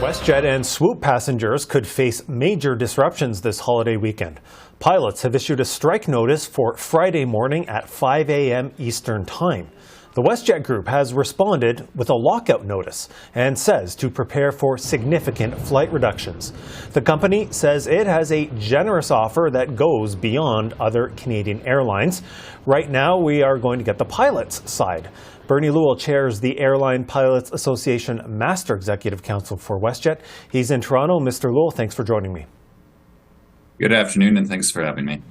WestJet and Swoop passengers could face major disruptions this holiday weekend. Pilots have issued a strike notice for Friday morning at 5 a.m. Eastern Time. The WestJet group has responded with a lockout notice and says to prepare for significant flight reductions. The company says it has a generous offer that goes beyond other Canadian airlines. Right now, we are going to get the pilots' side. Bernie Lewall chairs the Airline Pilots Association Master Executive Council for WestJet. He's in Toronto. Mr. Lewall, thanks for joining me. Good afternoon, and thanks for having me.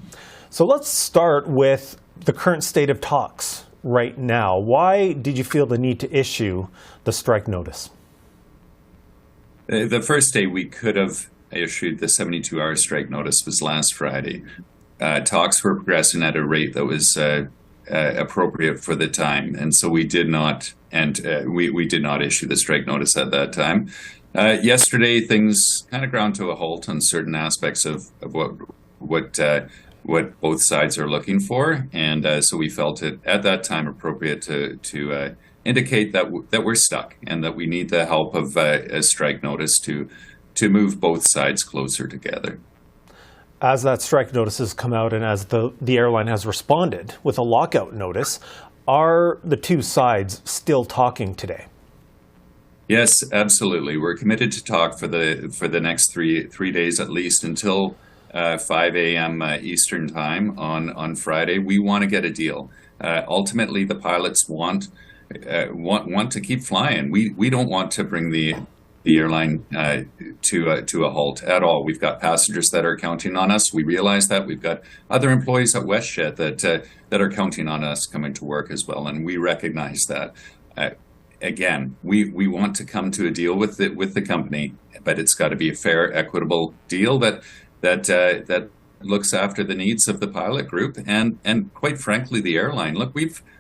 So let's start with the current state of talks right now. Why did you feel the need to issue the strike notice? The first day we could have issued the 72-hour strike notice was last Friday. Talks were progressing at a rate that was appropriate for the time, and so we did not, we did not issue the strike notice at that time. Yesterday, things kind of ground to a halt on certain aspects of what both sides are looking for, and so we felt it at that time appropriate to indicate that we're stuck and that we need the help of a strike notice to move both sides closer together. As that strike notice has come out and as the airline has responded with a lockout notice, are the two sides still talking today? Yes, absolutely. We're committed to talk for the next three days at least until 5 a.m. Eastern Time on Friday. We want to get a deal. Ultimately, the pilots want to keep flying. We don't want to bring the airline to a halt at all. We've got passengers that are counting on us. We realize that. We've got other employees at WestJet that are counting on us coming to work as well, and we recognize that. Again, we want to come to a deal with the company, but it's got to be a fair, equitable deal that looks after the needs of the pilot group and quite frankly the airline. Look,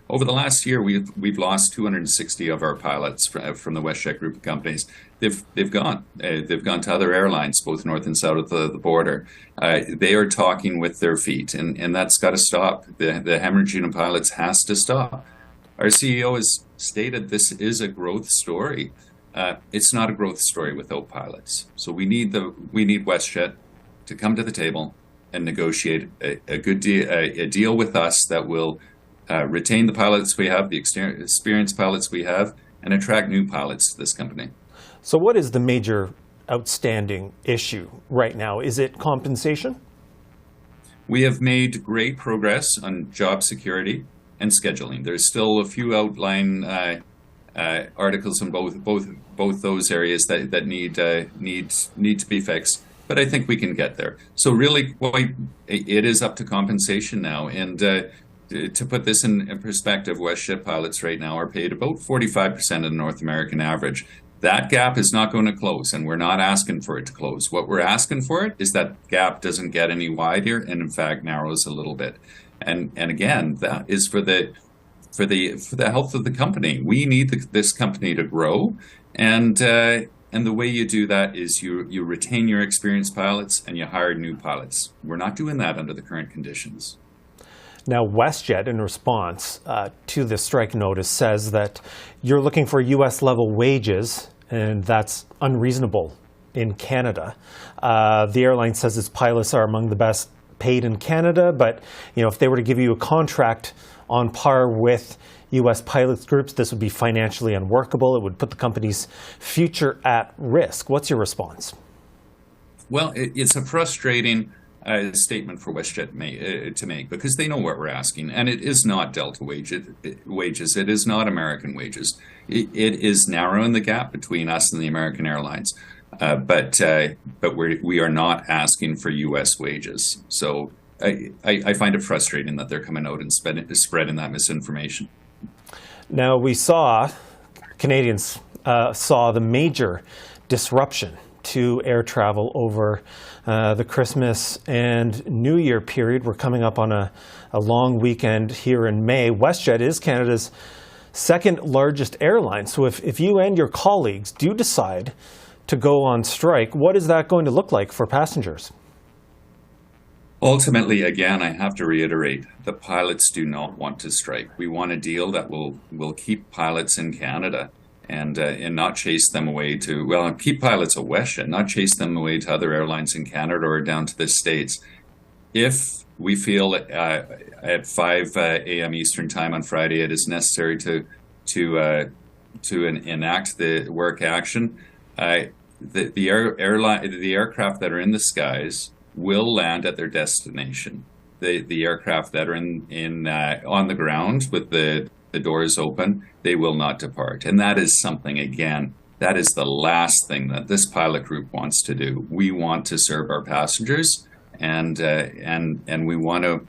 over the last year we've lost 260 of our pilots from the WestJet group of companies. They've gone to other airlines, both north and south of the border. They are talking with their feet, and that's got to stop. The hemorrhaging of pilots has to stop. Our CEO has stated this is a growth story. It's not a growth story without pilots. So we need WestJet to come to the table and negotiate a good deal, a deal with us that will retain the pilots we have, the experienced pilots we have, and attract new pilots to this company. So what is the major outstanding issue right now? Is it compensation? We have made great progress on job security and scheduling. There's still a few outline articles in both those areas that need to be fixed. But I think we can get there. So really, it is up to compensation now. And to put this in perspective, WestJet pilots right now are paid about 45% of the North American average. That gap is not going to close, and we're not asking for it to close. What we're asking for it is that gap doesn't get any wider, and in fact narrows a little bit. And again, that is for the health of the company. We need this company to grow, and the way you do that is you retain your experienced pilots and you hire new pilots. We're not doing that under the current conditions. Now, WestJet, in response to the strike notice, says that you're looking for U.S. level wages, and that's unreasonable in Canada. The airline says its pilots are among the best paid in Canada, but if they were to give you a contract on par with U.S. pilots groups, this would be financially unworkable. It would put the company's future at risk. What's your response? Well, it's a frustrating statement for WestJet to make because they know what we're asking, and it is not Delta wages. It is not American wages. It is narrowing the gap between us and the American airlines. But we are not asking for U.S. wages. So I find it frustrating that they're coming out and spreading that misinformation. Now, Canadians saw the major disruption to air travel over the Christmas and New Year period. We're coming up on a long weekend here in May. WestJet is Canada's second largest airline. So if you and your colleagues do decide to go on strike, what is that going to look like for passengers? Ultimately, again, I have to reiterate, the pilots do not want to strike. We want a deal that will keep pilots in Canada. and not chase them away to, well, keep pilots at WestJet, not chase them away to other airlines in Canada or down to the States. If we feel at 5 a.m. Eastern time on Friday it is necessary to enact the work action, the aircraft that are in the skies will land at their destination. The aircraft that are on the ground with the doors open, they will not depart. And that is something, again, that is the last thing that this pilot group wants to do. We want to serve our passengers, and we want to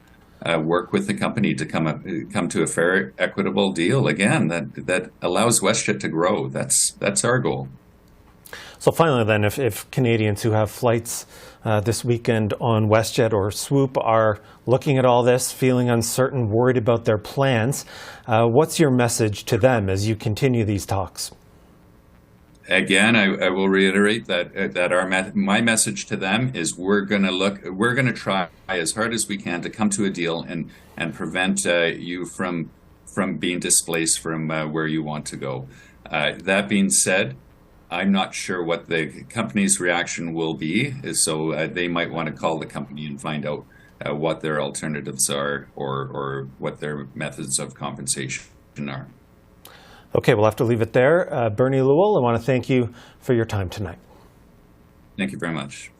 work with the company to come to a fair, equitable deal. Again, that allows WestJet to grow. That's our goal. So finally then, if Canadians who have flights this weekend on WestJet or Swoop are looking at all this, feeling uncertain, worried about their plans, what's your message to them as you continue these talks? Again, I will reiterate that my message to them is we're going to try as hard as we can to come to a deal and prevent you from being displaced from where you want to go. That being said, I'm not sure what the company's reaction will be, so they might want to call the company and find out what their alternatives are or what their methods of compensation are. Okay, we'll have to leave it there. Bernie Lewall, I want to thank you for your time tonight. Thank you very much.